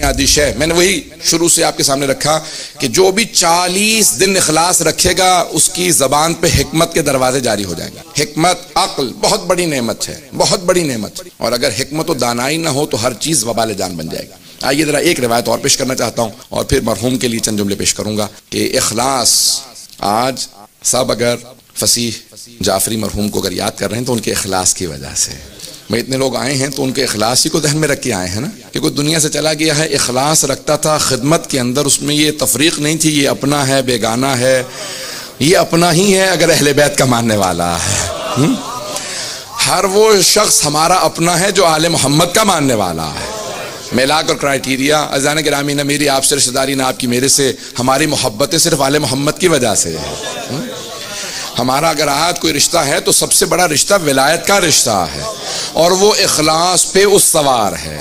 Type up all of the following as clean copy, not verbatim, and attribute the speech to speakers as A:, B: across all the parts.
A: آدیش ہے، میں نے وہی شروع سے آپ کے سامنے رکھا کہ جو بھی 40 دن اخلاص رکھے گا اس کی زبان پہ حکمت کے دروازے جاری ہو جائیں گے۔ حکمت، عقل بہت بڑی نعمت ہے، بہت بڑی نعمت، اور اگر حکمت و دانائی نہ ہو تو ہر چیز وبال جان بن جائے گی۔ آئیے ذرا ایک روایت اور پیش کرنا چاہتا ہوں اور پھر مرحوم کے لیے چند جملے پیش کروں گا کہ اخلاص، آج سب اگر فصیح جعفری مرحوم کو اگر یاد کر رہے ہیں تو ان کے اخلاص کی وجہ سے، میں اتنے لوگ آئے ہیں تو ان کے اخلاص ہی کو ذہن میں رکھ کے آئے ہیں نا، کہ کوئی دنیا سے چلا گیا ہے اخلاص رکھتا تھا خدمت کے اندر، اس میں یہ تفریق نہیں تھی یہ اپنا ہے بیگانہ ہے، یہ اپنا ہی ہے اگر اہل بیت کا ماننے والا ہے، ہر وہ شخص ہمارا اپنا ہے جو آل محمد کا ماننے والا ہے۔ میلاک اور کرائٹیریا، عزیزان گرامی، نہ میری آپ سے رشتہ داری نہ آپ کی میرے سے، ہماری محبتیں صرف آل محمد کی وجہ سے ہے۔ ہمارا اگر آج کوئی رشتہ ہے تو سب سے بڑا رشتہ ولایت کا رشتہ ہے، اور وہ اخلاص پہ استوار ہے۔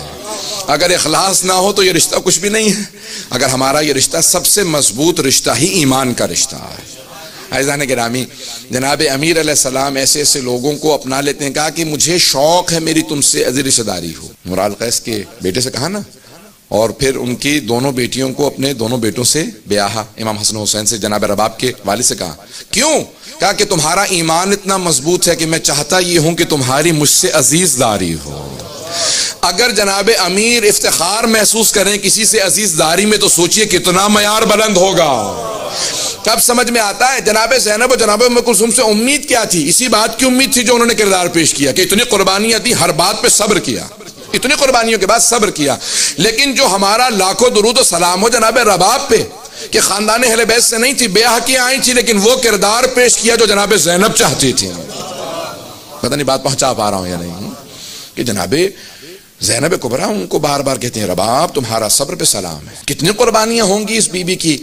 A: اگر اخلاص نہ ہو تو یہ رشتہ کچھ بھی نہیں ہے۔ اگر ہمارا یہ رشتہ سب سے مضبوط رشتہ ہی ایمان کا رشتہ ہے۔ عزیزان گرامی، جناب امیر علیہ السلام ایسے ایسے لوگوں کو اپنا لیتے ہیں، کہا کہ مجھے شوق ہے میری تم سے عزیز رشتہ داری ہو۔ مراد قیس کے بیٹے سے کہا نا، اور پھر ان کی دونوں بیٹیوں کو اپنے دونوں بیٹوں سے بیاہا، امام حسن حسین سے جناب رباب کے والد سے کہا، کیوں؟ کہا کہ تمہارا ایمان اتنا مضبوط ہے کہ میں چاہتا یہ ہوں کہ تمہاری مجھ سے عزیز داری ہو۔ اگر جناب امیر افتخار محسوس کریں کسی سے عزیز داری میں تو سوچئے کتنا معیار بلند ہوگا۔ تب سمجھ میں آتا ہے جناب زینب و جناب ام کلثوم سے امید کیا تھی؟ اسی بات کی امید تھی جو انہوں نے کردار پیش کیا کہ اتنی قربانیاں دی، ہر بات پہ صبر کیا، اتنی قربانیوں کے بعد صبر کیا۔ لیکن جو ہمارا لاکھوں درود و سلام ہو جناب رباب پہ کہ خاندان اہل بیت سے نہیں تھی، بیاہ کی آئی تھی، لیکن وہ کردار پیش کیا جو جناب زینب چاہتی تھی۔ پتہ نہیں بات پہنچا پا رہا ہوں یا نہیں، کہ جناب زینب کبریٰ ان کو بار بار کہتے ہیں رباب تمہارا صبر پہ سلام ہے، کتنی قربانیاں ہوں گی اس بی بی کی،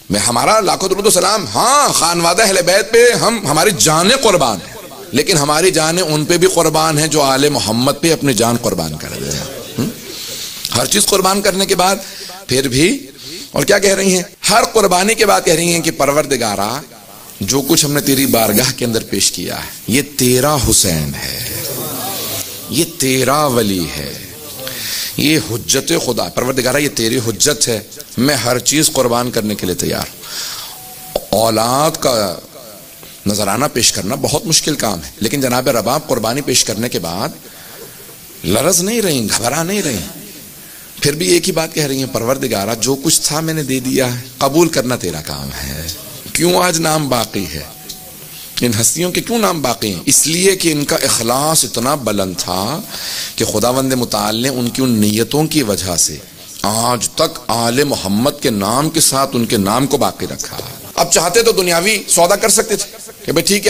A: میں ہمارا لاکھوں درود و سلام، ہاں خانوادہ اہل بیت پہ ہماری جانیں قربان ہیں، لیکن ہماری جانیں ان پہ بھی قربان ہیں جو آل محمد پہ اپنی جان قربان کر رہے ہیں۔ ہر چیز قربان کرنے کے بعد پھر بھی، اور کیا کہہ رہی ہیں؟ ہر قربانی کے بعد کہہ رہی ہیں کہ پروردگارا جو کچھ ہم نے تیری بارگاہ کے اندر پیش کیا ہے یہ تیرا حسین ہے، یہ تیرا ولی ہے، یہ حجت خدا، پروردگارا یہ تیری حجت ہے، میں ہر چیز قربان کرنے کے لیے تیار ہوں۔ اولاد کا نذرانہ پیش کرنا بہت مشکل کام ہے، لیکن جناب رباب قربانی پیش کرنے کے بعد لرز نہیں رہیں، گھبرا نہیں رہیں، پھر بھی ایک ہی بات کہہ رہی ہیں پروردگارا جو کچھ تھا میں نے دے دیا ہے، قبول کرنا تیرا کام ہے۔ کیوں آج نام باقی ہے؟ ان ہستیوں کے کیوں نام باقی ہیں؟ اس لیے کہ ان کا اخلاص اتنا بلند تھا کہ خداوند متعال نے ان کی ان نیتوں کی وجہ سے آج تک آل محمد کے نام کے ساتھ ان کے نام کو باقی رکھا۔ اب چاہتے تو دنیاوی سودا کر سکتے تھے کہ بھئی ٹھیک ہے